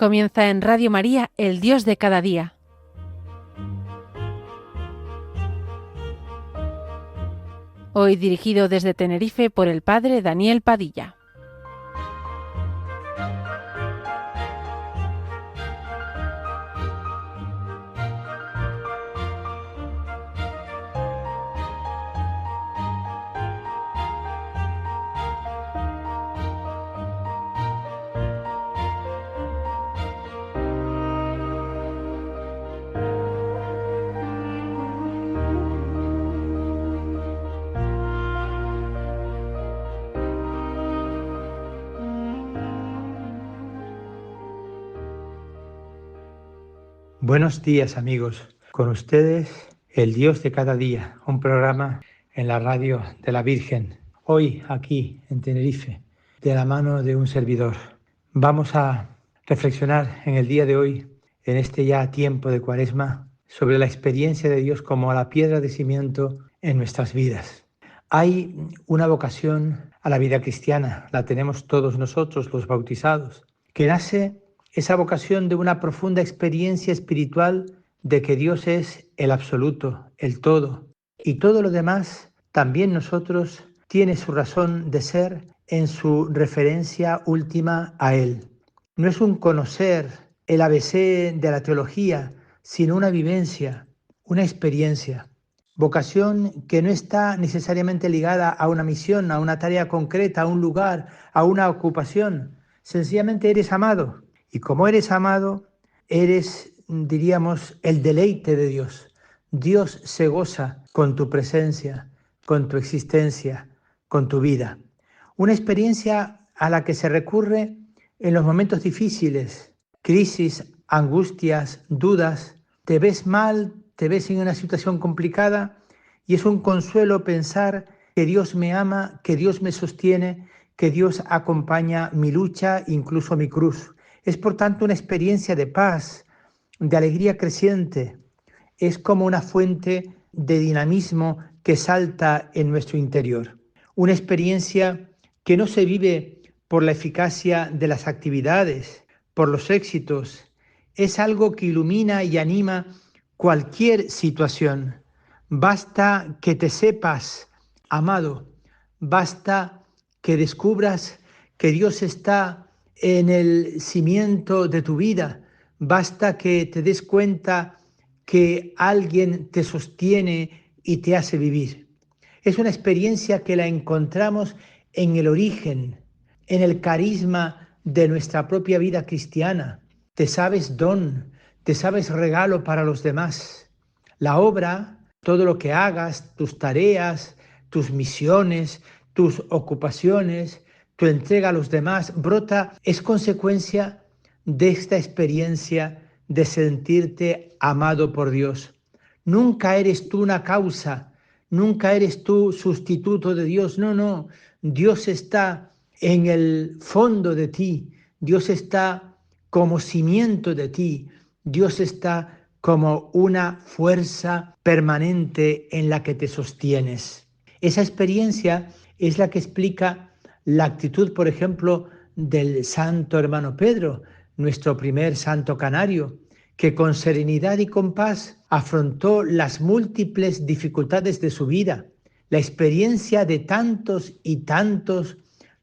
Comienza en Radio María, El Dios de cada día. Hoy dirigido desde Tenerife por el Padre Daniel Padilla. Buenos días, amigos. Con ustedes, El Dios de cada día, un programa en la radio de la Virgen. Hoy, aquí, en Tenerife, de la mano de un servidor. Vamos a reflexionar en el día de hoy, en este ya tiempo de Cuaresma, sobre la experiencia de Dios como la piedra de cimiento en nuestras vidas. Hay una vocación a la vida cristiana, la tenemos todos nosotros, los bautizados, que nace esa vocación de una profunda experiencia espiritual de que Dios es el absoluto, el todo, y todo lo demás, también nosotros, tiene su razón de ser en su referencia última a Él. No es un conocer el ABC de la teología, sino una vivencia, una experiencia. Vocación que no está necesariamente ligada a una misión, a una tarea concreta, a un lugar, a una ocupación. Sencillamente eres amado. Y como eres amado, eres, diríamos, el deleite de Dios. Dios se goza con tu presencia, con tu existencia, con tu vida. Una experiencia a la que se recurre en los momentos difíciles, crisis, angustias, dudas. Te ves mal, te ves en una situación complicada y es un consuelo pensar que Dios me ama, que Dios me sostiene, que Dios acompaña mi lucha, incluso mi cruz. Es por tanto una experiencia de paz, de alegría creciente. Es como una fuente de dinamismo que salta en nuestro interior. Una experiencia que no se vive por la eficacia de las actividades, por los éxitos. Es algo que ilumina y anima cualquier situación. Basta que te sepas amado. Basta que descubras que Dios está en el cimiento de tu vida. Basta que te des cuenta que alguien te sostiene y te hace vivir. Es una experiencia que la encontramos en el origen, en el carisma de nuestra propia vida cristiana. Te sabes don, te sabes regalo para los demás. La obra, todo lo que hagas, tus tareas, tus misiones, tus ocupaciones, tu entrega a los demás, brota, es consecuencia de esta experiencia de sentirte amado por Dios. Nunca eres tú una causa, nunca eres tú sustituto de Dios, no. Dios está en el fondo de ti, Dios está como cimiento de ti, Dios está como una fuerza permanente en la que te sostienes. Esa experiencia es la que explica la actitud, por ejemplo, del santo hermano Pedro, nuestro primer santo canario, que con serenidad y con paz afrontó las múltiples dificultades de su vida, la experiencia de tantos y tantos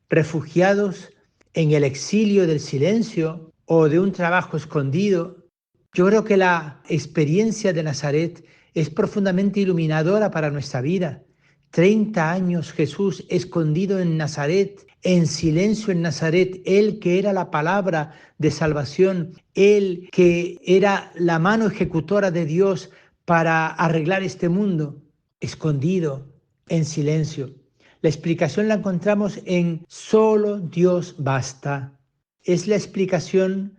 refugiados en el exilio del silencio o de un trabajo escondido. Yo creo que la experiencia de Nazaret es profundamente iluminadora para nuestra vida. 30 años Jesús escondido en Nazaret, en silencio en Nazaret, Él que era la palabra de salvación, Él que era la mano ejecutora de Dios para arreglar este mundo, escondido, en silencio. La explicación la encontramos en solo Dios basta. Es la explicación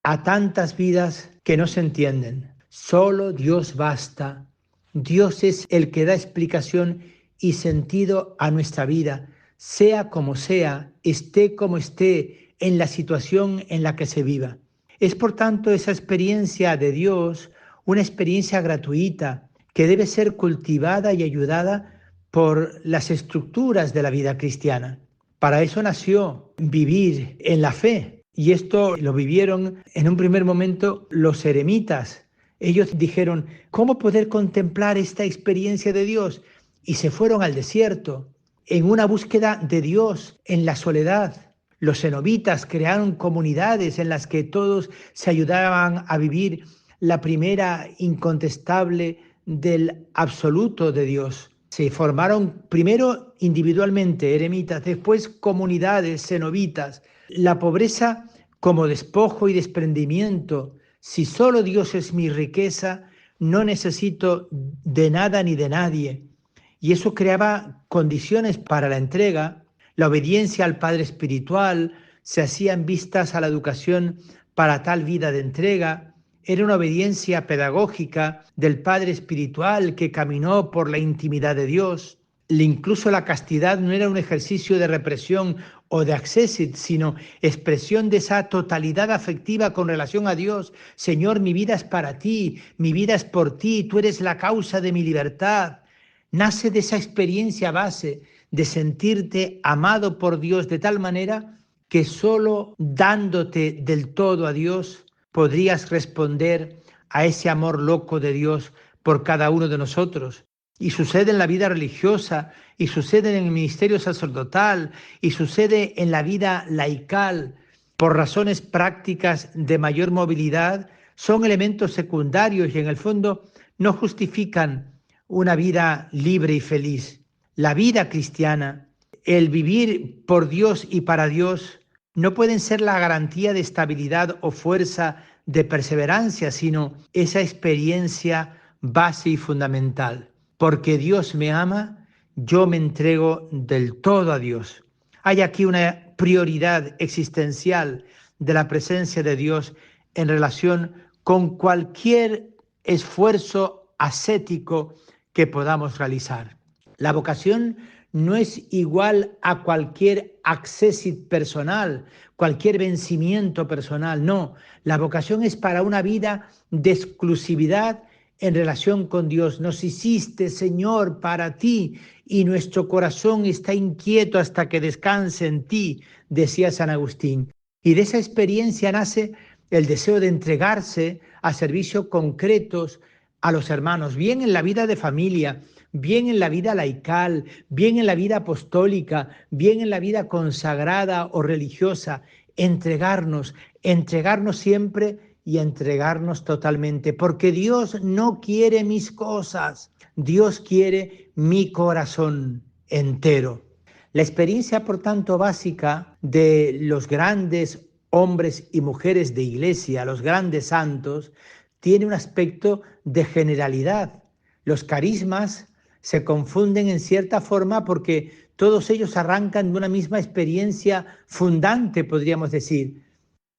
a tantas vidas que no se entienden. Solo Dios basta. Dios es el que da explicación y sentido a nuestra vida, sea como sea, esté como esté, en la situación en la que se viva. Es por tanto esa experiencia de Dios, una experiencia gratuita que debe ser cultivada y ayudada por las estructuras de la vida cristiana. Para eso nació vivir en la fe, Y esto lo vivieron en un primer momento los eremitas. Ellos dijeron, ¿cómo poder contemplar esta experiencia de Dios? Y se fueron al desierto, en una búsqueda de Dios, en la soledad. Los cenobitas crearon comunidades en las que todos se ayudaban a vivir la primera incontestable del absoluto de Dios. Se formaron primero individualmente eremitas, después comunidades cenobitas. La pobreza como despojo y desprendimiento. Si solo Dios es mi riqueza, no necesito de nada ni de nadie. Y eso creaba condiciones para la entrega. La obediencia al Padre espiritual se hacían vistas a la educación para tal vida de entrega. Era una obediencia pedagógica del Padre espiritual que caminó por la intimidad de Dios. Incluso la castidad no era un ejercicio de represión o de accessit, sino expresión de esa totalidad afectiva con relación a Dios. Señor, mi vida es para ti, mi vida es por ti, tú eres la causa de mi libertad. Nace de esa experiencia base de sentirte amado por Dios de tal manera que solo dándote del todo a Dios podrías responder a ese amor loco de Dios por cada uno de nosotros. Y sucede en la vida religiosa, y sucede en el ministerio sacerdotal, y sucede en la vida laical. Por razones prácticas de mayor movilidad, son elementos secundarios y en el fondo no justifican una vida libre y feliz. La vida cristiana, el vivir por Dios y para Dios, no pueden ser la garantía de estabilidad o fuerza de perseverancia, sino esa experiencia base y fundamental. Porque Dios me ama, yo me entrego del todo a Dios. Hay aquí una prioridad existencial de la presencia de Dios en relación con cualquier esfuerzo ascético que podamos realizar. La vocación no es igual a cualquier accessit personal, cualquier vencimiento personal, no. La vocación es para una vida de exclusividad en relación con Dios. Nos hiciste, Señor, para ti, y nuestro corazón está inquieto hasta que descanse en ti, decía San Agustín. Y de esa experiencia nace el deseo de entregarse a servicios concretos a los hermanos, bien en la vida de familia, bien en la vida laical, bien en la vida apostólica, bien en la vida consagrada o religiosa. Entregarnos siempre y entregarnos totalmente, porque Dios no quiere mis cosas, Dios quiere mi corazón entero. La experiencia, por tanto, básica de los grandes hombres y mujeres de iglesia, los grandes santos, tiene un aspecto de generalidad. Los carismas se confunden en cierta forma porque todos ellos arrancan de una misma experiencia fundante, podríamos decir,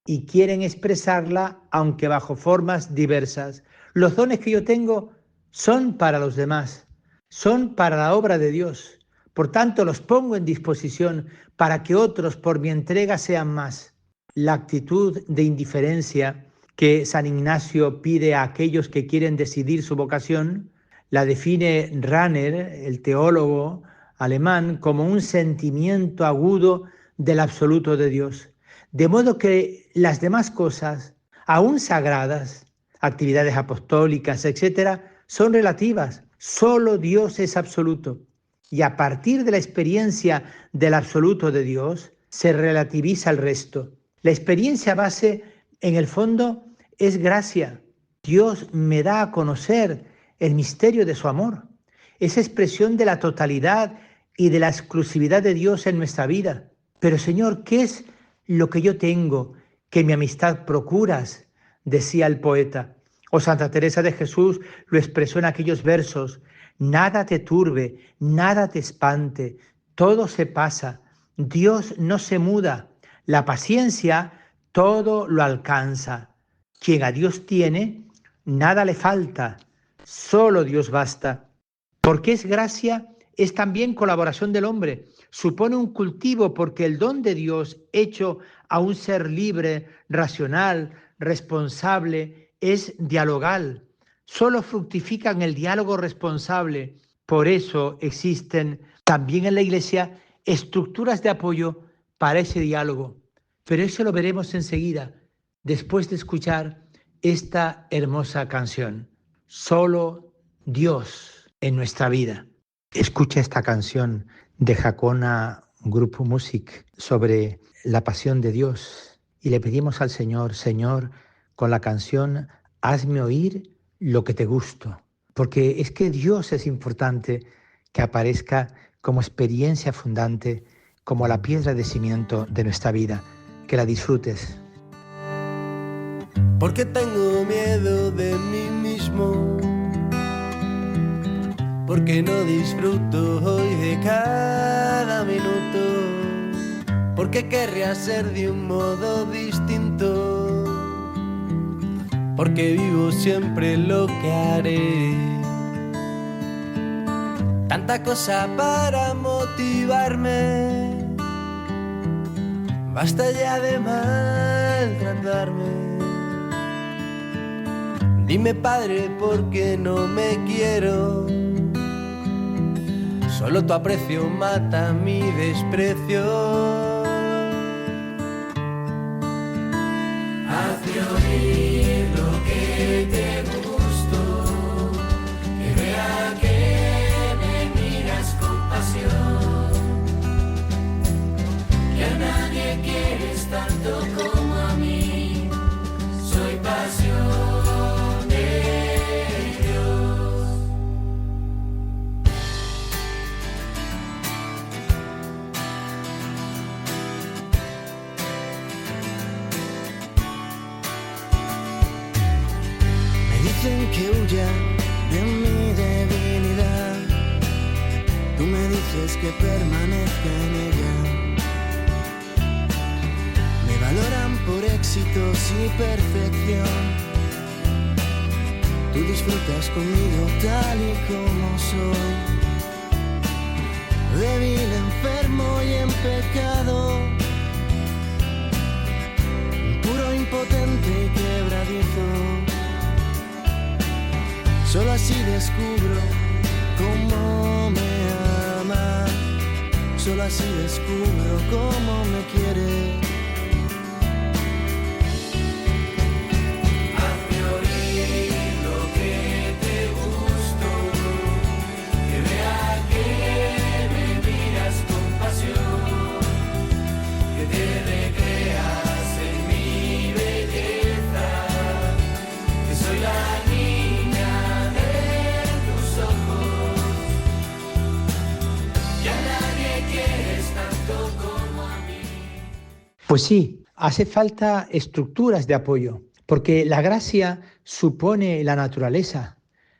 y quieren expresarla aunque bajo formas diversas. Los dones que yo tengo son para los demás, son para la obra de Dios. Por tanto, los pongo en disposición para que otros por mi entrega sean más. La actitud de indiferencia que San Ignacio pide a aquellos que quieren decidir su vocación, la define Rahner, el teólogo alemán, como un sentimiento agudo del absoluto de Dios. De modo que las demás cosas, aún sagradas, actividades apostólicas, etcétera, son relativas. Solo Dios es absoluto. Y a partir de la experiencia del absoluto de Dios, se relativiza el resto. La experiencia base, en el fondo, es gracia. Dios me da a conocer el misterio de su amor. Es expresión de la totalidad y de la exclusividad de Dios en nuestra vida. Pero, Señor, ¿qué es lo que yo tengo que mi amistad procuras? Decía el poeta. O Santa Teresa de Jesús lo expresó en aquellos versos. Nada te turbe, nada te espante, todo se pasa. Dios no se muda. La paciencia todo lo alcanza. Quien a Dios tiene, nada le falta. Solo Dios basta. Porque es gracia, es también colaboración del hombre. Supone un cultivo porque el don de Dios hecho a un ser libre, racional, responsable, es dialogal. Solo fructifica en el diálogo responsable. Por eso existen también en la Iglesia estructuras de apoyo para ese diálogo. Pero eso lo veremos enseguida, después de escuchar esta hermosa canción. Solo Dios en nuestra vida. Escucha esta canción de Jacona Grupo Music sobre la pasión de Dios y le pedimos al Señor, Señor, con la canción, hazme oír lo que te gusto. Porque es que Dios es importante que aparezca como experiencia fundante, como la piedra de cimiento de nuestra vida. Que la disfrutes. Porque tengo miedo de mí mismo, porque no disfruto hoy de cada minuto, porque querría ser de un modo distinto, porque vivo siempre lo que haré. Tanta cosa para motivarme, basta ya de maltratarme. Dime, Padre, ¿por qué no me quiero? Solo tu aprecio mata mi desprecio. Hazme oír lo que te gusto, que vea que me miras con pasión, que a nadie quieres tanto como a mí. Soy pasión de Dios. Me dicen que huya de mi debilidad, tú me dices que permanezca en ella. Me valoran por éxitos y perfección, tú disfrutas conmigo tal y como soy. Débil, enfermo y en pecado, puro, impotente y quebradizo. Solo así descubro cómo me ama, solo así descubro cómo me quiere. Hazme oír lo que te gusto, que vea que me miras con pasión, que te recreas en mi belleza, que soy la niña de tus ojos, que a nadie quieres tanto como a mí. Pues sí, hace falta estructuras de apoyo, porque la gracia supone la naturaleza.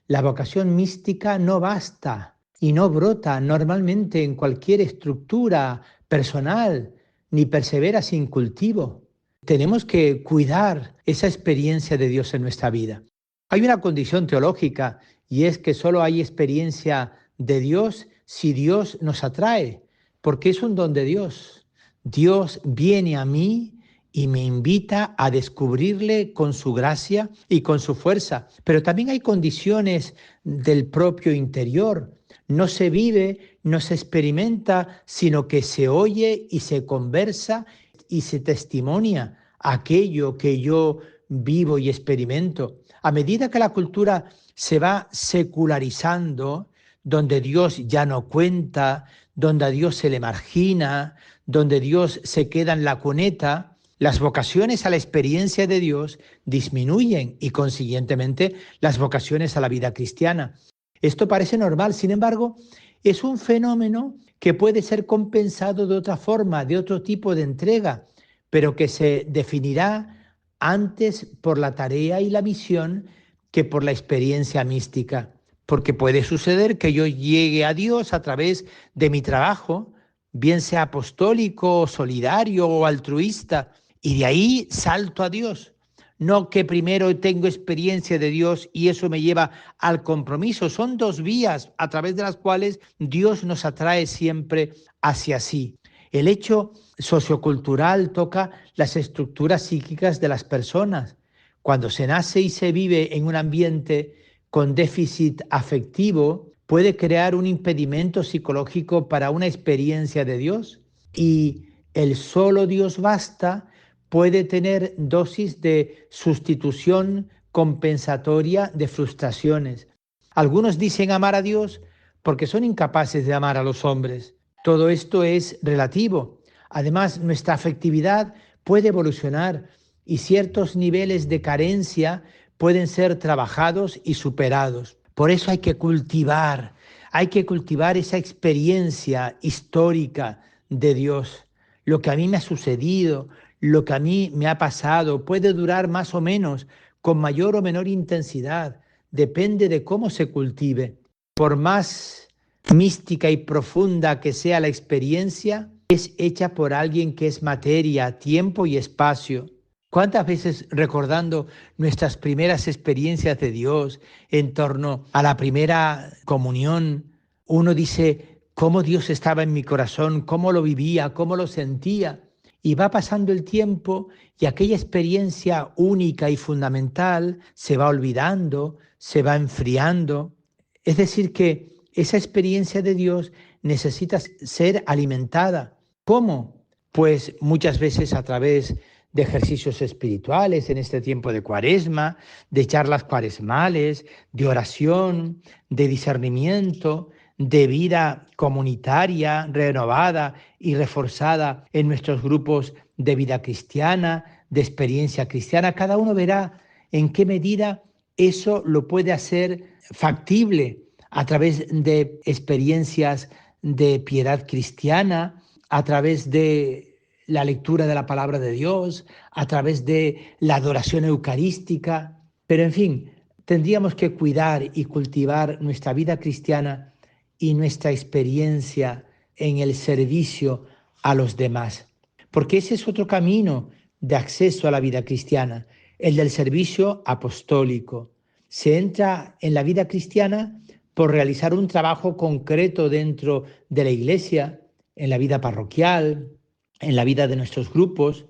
La vocación mística no basta y no brota normalmente en cualquier estructura personal, ni persevera sin cultivo. Tenemos que cuidar esa experiencia de Dios en nuestra vida. Hay una condición teológica y es que solo hay experiencia de Dios si Dios nos atrae, porque es un don de Dios. Dios viene a mí y me invita a descubrirle con su gracia y con su fuerza. Pero también hay condiciones del propio interior. No se vive, no se experimenta, sino que se oye y se conversa y se testimonia aquello que yo vivo y experimento. A medida que la cultura se va secularizando, donde Dios ya no cuenta, donde a Dios se le margina, donde Dios se queda en la cuneta, las vocaciones a la experiencia de Dios disminuyen y consiguientemente las vocaciones a la vida cristiana. Esto parece normal, sin embargo, es un fenómeno que puede ser compensado de otra forma, de otro tipo de entrega, pero que se definirá antes por la tarea y la misión que por la experiencia mística. Porque puede suceder que yo llegue a Dios a través de mi trabajo, bien sea apostólico, solidario o altruista, y de ahí salto a Dios. No que primero tengo experiencia de Dios y eso me lleva al compromiso. Son dos vías a través de las cuales Dios nos atrae siempre hacia sí. El hecho sociocultural toca las estructuras psíquicas de las personas. Cuando se nace y se vive en un ambiente con déficit afectivo, puede crear un impedimento psicológico para una experiencia de Dios. Y el solo Dios basta puede tener dosis de sustitución compensatoria de frustraciones. Algunos dicen amar a Dios porque son incapaces de amar a los hombres. Todo esto es relativo. Además, nuestra afectividad puede evolucionar y ciertos niveles de carencia pueden ser trabajados y superados. Por eso hay que cultivar esa experiencia histórica de Dios. Lo que a mí me ha sucedido, lo que a mí me ha pasado, puede durar más o menos, con mayor o menor intensidad, depende de cómo se cultive. Por más mística y profunda que sea la experiencia, es hecha por alguien que es materia, tiempo y espacio. ¿Cuántas veces, recordando nuestras primeras experiencias de Dios en torno a la primera comunión, uno dice cómo Dios estaba en mi corazón, cómo lo vivía, cómo lo sentía? Y va pasando el tiempo y aquella experiencia única y fundamental se va olvidando, se va enfriando. Es decir, que esa experiencia de Dios necesita ser alimentada. ¿Cómo? Pues muchas veces a través de ejercicios espirituales en este tiempo de Cuaresma, de charlas cuaresmales, de oración, de discernimiento, de vida comunitaria renovada y reforzada en nuestros grupos de vida cristiana, de experiencia cristiana. Cada uno verá en qué medida eso lo puede hacer factible a través de experiencias de piedad cristiana, a través de la lectura de la palabra de Dios, a través de la adoración eucarística. Pero en fin, tendríamos que cuidar y cultivar nuestra vida cristiana y nuestra experiencia en el servicio a los demás. Porque ese es otro camino de acceso a la vida cristiana, el del servicio apostólico. Se entra en la vida cristiana por realizar un trabajo concreto dentro de la Iglesia, en la vida parroquial, en la vida de nuestros grupos.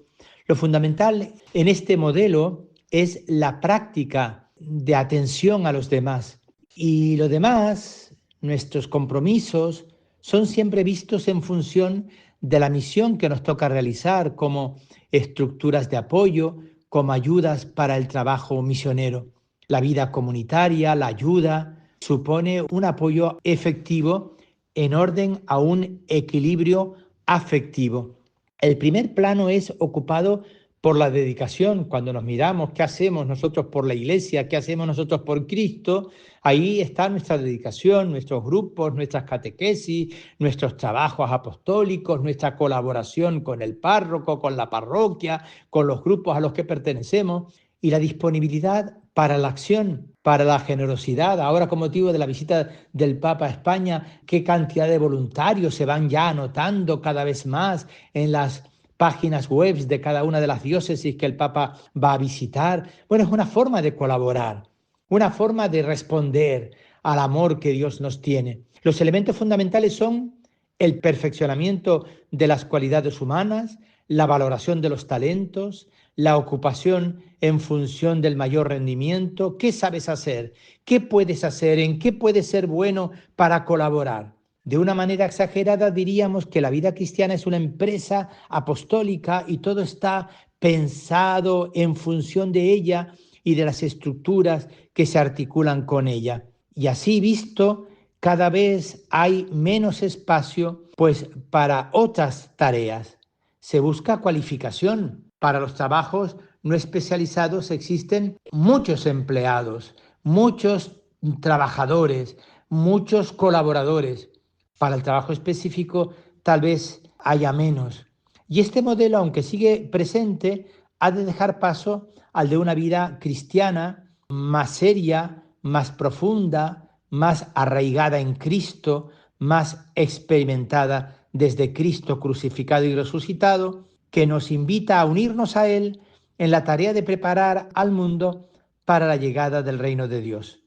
Lo fundamental en este modelo es la práctica de atención a los demás. Y lo demás, nuestros compromisos, son siempre vistos en función de la misión que nos toca realizar, como estructuras de apoyo, como ayudas para el trabajo misionero. La vida comunitaria, la ayuda, supone un apoyo efectivo en orden a un equilibrio afectivo. El primer plano es ocupado por la dedicación. Cuando nos miramos qué hacemos nosotros por la Iglesia, qué hacemos nosotros por Cristo, ahí está nuestra dedicación, nuestros grupos, nuestras catequesis, nuestros trabajos apostólicos, nuestra colaboración con el párroco, con la parroquia, con los grupos a los que pertenecemos, y la disponibilidad para la acción, para la generosidad. Ahora, con motivo de la visita del Papa a España, qué cantidad de voluntarios se van ya anotando cada vez más en las páginas web de cada una de las diócesis que el Papa va a visitar. Bueno, es una forma de colaborar, una forma de responder al amor que Dios nos tiene. Los elementos fundamentales son el perfeccionamiento de las cualidades humanas, la valoración de los talentos, la ocupación en función del mayor rendimiento. ¿Qué sabes hacer? ¿Qué puedes hacer? ¿En qué puedes ser bueno para colaborar? De una manera exagerada diríamos que la vida cristiana es una empresa apostólica y todo está pensado en función de ella y de las estructuras que se articulan con ella. Y así visto, cada vez hay menos espacio pues para otras tareas. Se busca cualificación. Para los trabajos no especializados existen muchos empleados, muchos trabajadores, muchos colaboradores. Para el trabajo específico tal vez haya menos. Y este modelo, aunque sigue presente, ha de dejar paso al de una vida cristiana más seria, más profunda, más arraigada en Cristo, más experimentada desde Cristo crucificado y resucitado, que nos invita a unirnos a Él en la tarea de preparar al mundo para la llegada del reino de Dios.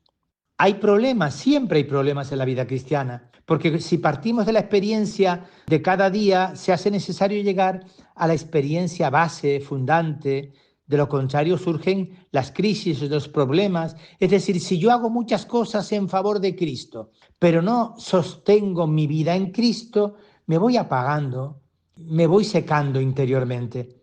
Hay problemas, siempre hay problemas en la vida cristiana, porque si partimos de la experiencia de cada día, se hace necesario llegar a la experiencia base, fundante. De lo contrario surgen las crisis, los problemas. Es decir, si yo hago muchas cosas en favor de Cristo, pero no sostengo mi vida en Cristo, me voy apagando, me voy secando interiormente.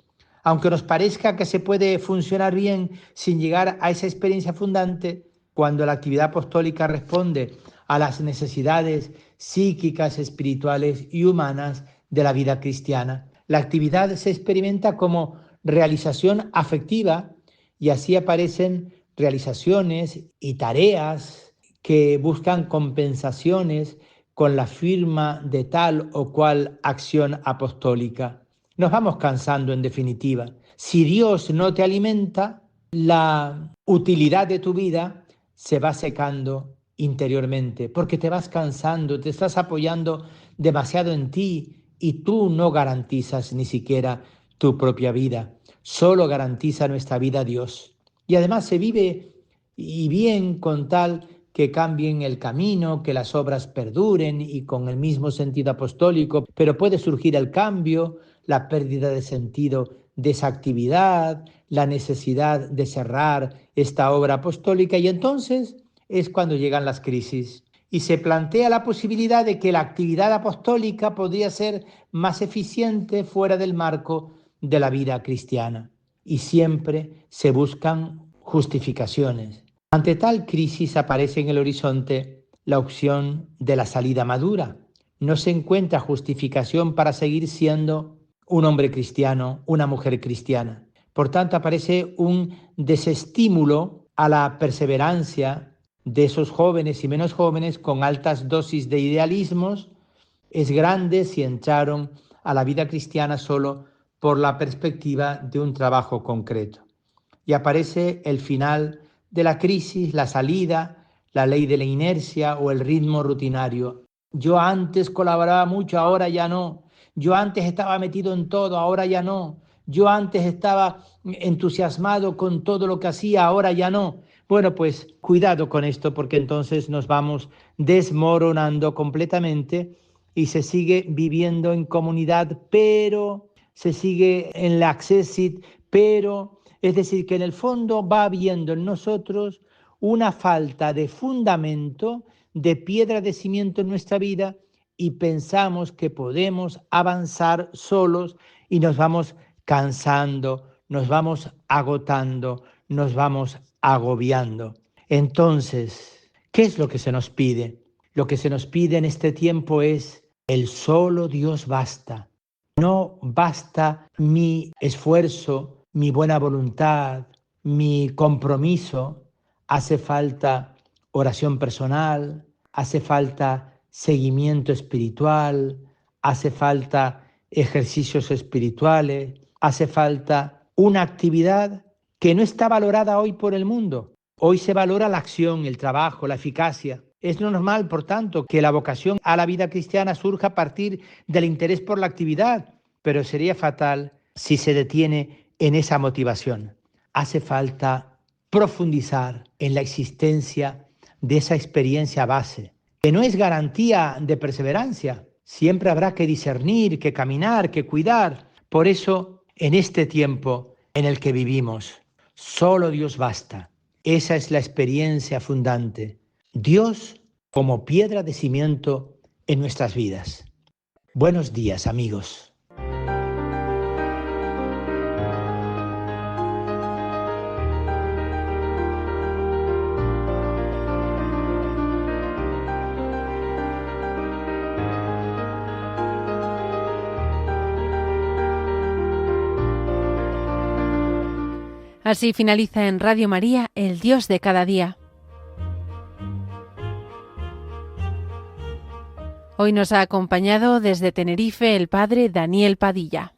Aunque nos parezca que se puede funcionar bien sin llegar a esa experiencia fundante, cuando la actividad apostólica responde a las necesidades psíquicas, espirituales y humanas de la vida cristiana, la actividad se experimenta como realización afectiva y así aparecen realizaciones y tareas que buscan compensaciones con la firma de tal o cual acción apostólica. Nos vamos cansando en definitiva. Si Dios no te alimenta, la utilidad de tu vida se va secando interiormente, porque te vas cansando, te estás apoyando demasiado en ti y tú no garantizas ni siquiera tu propia vida. Solo garantiza nuestra vida Dios. Y además se vive y bien con tal que cambien el camino, que las obras perduren y con el mismo sentido apostólico, pero puede surgir el cambio, la pérdida de sentido de esa actividad, la necesidad de cerrar esta obra apostólica y entonces es cuando llegan las crisis y se plantea la posibilidad de que la actividad apostólica podría ser más eficiente fuera del marco de la vida cristiana y siempre se buscan justificaciones. Ante tal crisis aparece en el horizonte la opción de la salida madura. No se encuentra justificación para seguir siendo un hombre cristiano, una mujer cristiana. Por tanto, aparece un desestímulo a la perseverancia de esos jóvenes y menos jóvenes con altas dosis de idealismos, es grande si entraron a la vida cristiana solo por la perspectiva de un trabajo concreto. Y aparece el final de la crisis, la salida, la ley de la inercia o el ritmo rutinario. Yo antes colaboraba mucho, ahora ya no. Yo antes estaba metido en todo, ahora ya no. Yo antes estaba entusiasmado con todo lo que hacía, ahora ya no. Bueno, pues cuidado con esto porque entonces nos vamos desmoronando completamente y se sigue viviendo en comunidad, pero se sigue en la accessit, pero es decir, que en el fondo va habiendo en nosotros una falta de fundamento, de piedra de cimiento en nuestra vida y pensamos que podemos avanzar solos y nos vamos cansando, nos vamos agotando, nos vamos agobiando. Entonces, ¿qué es lo que se nos pide? Lo que se nos pide en este tiempo es el solo Dios basta. No basta mi esfuerzo, mi buena voluntad, mi compromiso. Hace falta oración personal, hace falta seguimiento espiritual, hace falta ejercicios espirituales, hace falta una actividad que no está valorada hoy por el mundo. Hoy se valora la acción, el trabajo, la eficacia. Es normal, por tanto, que la vocación a la vida cristiana surja a partir del interés por la actividad, pero sería fatal si se detiene en esa motivación. Hace falta profundizar en la existencia de esa experiencia base, que no es garantía de perseverancia. Siempre habrá que discernir, que caminar, que cuidar. Por eso, en este tiempo en el que vivimos, solo Dios basta. Esa es la experiencia fundante. Dios como piedra de cimiento en nuestras vidas. Buenos días, amigos. Así finaliza en Radio María, El Dios de cada día. Hoy nos ha acompañado desde Tenerife el padre Daniel Padilla.